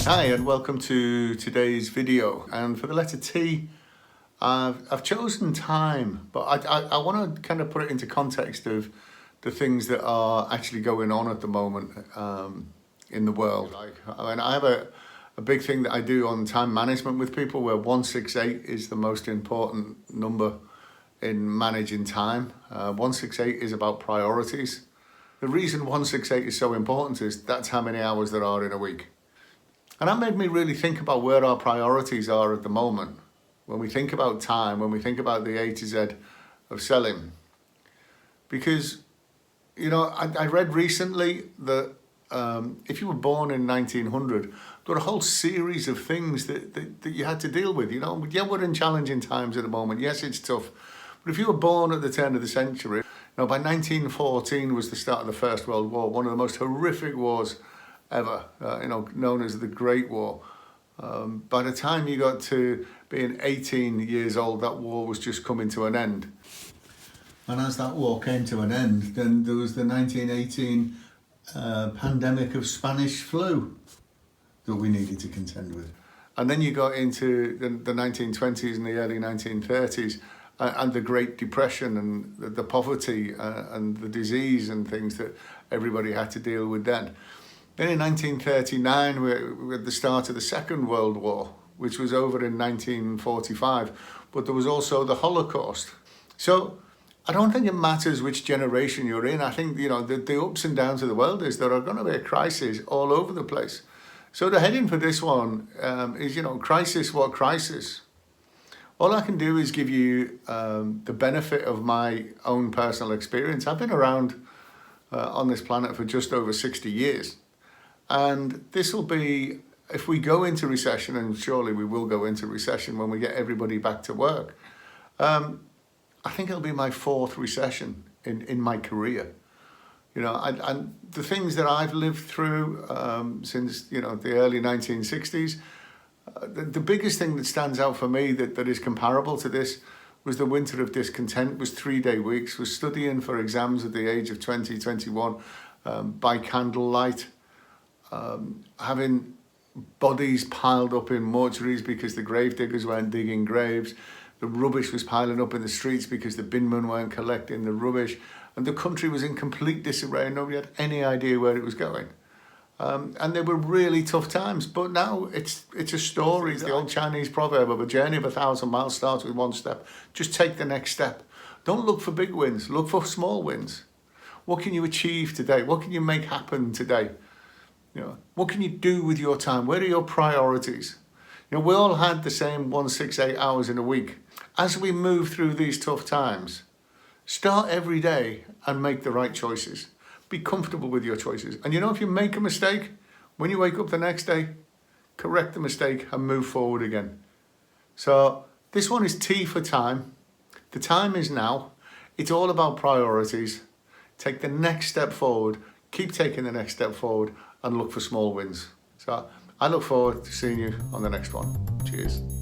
Hi and welcome to today's video, and for the letter T I've chosen time, but I want to kind of put it into context of the things that are actually going on at the moment in the world. I have a big thing that I do on time management with people where 168 is the most important number in managing time. 168 is about priorities. The reason 168 is so important is that's how many hours there are in a week. And that made me really think about where our priorities are at the moment. When we think about time, when we think about the A to Z of selling. Because, you know, I read recently that if you were born in 1900, there were a whole series of things that you had to deal with. You know, yeah, we're in challenging times at the moment. Yes, it's tough. But if you were born at the turn of the century, you know, by 1914 was the start of the First World War, one of the most horrific wars ever, known as the Great War. By the time you got to being 18 years old, that war was just coming to an end. And as that war came to an end, then there was the 1918 pandemic of Spanish flu that we needed to contend with. And then you got into the 1920s and the early 1930s, and the Great Depression and the poverty and the disease and things that everybody had to deal with then. Then in 1939, we had the start of the Second World War, which was over in 1945, but there was also the Holocaust. So I don't think it matters which generation you're in. I think, you know, the ups and downs of the world is there are going to be a crisis all over the place. So the heading for this one is, you know, crisis, what crisis? All I can do is give you the benefit of my own personal experience. I've been around on this planet for just over 60 years. And this will be, if we go into recession, and surely we will go into recession when we get everybody back to work, I think it'll be my fourth recession in my career. You know, and the things that I've lived through since, you know, the early 1960s, the biggest thing that stands out for me that is comparable to this was the winter of discontent, was 3-day weeks, was studying for exams at the age of 20, 21 by candlelight, having bodies piled up in mortuaries because the grave diggers weren't digging graves. The rubbish was piling up in the streets because the binmen weren't collecting the rubbish. And the country was in complete disarray and nobody had any idea where it was going. And they were really tough times. But now it's a story. It's the old Chinese proverb of a journey of 1,000 miles starts with one step. Just take the next step. Don't look for big wins. Look for small wins. What can you achieve today? What can you make happen today? You know, what can you do with your time? Where are your priorities? You know, we all had the same 168 hours in a week. As we move through these tough times, start every day and make the right choices. Be comfortable with your choices. And you know, if you make a mistake, when you wake up the next day, correct the mistake and move forward again. So this one is T for time. The time is now. It's all about priorities. Take the next step forward. Keep taking the next step forward and look for small wins. So I look forward to seeing you on the next one. Cheers.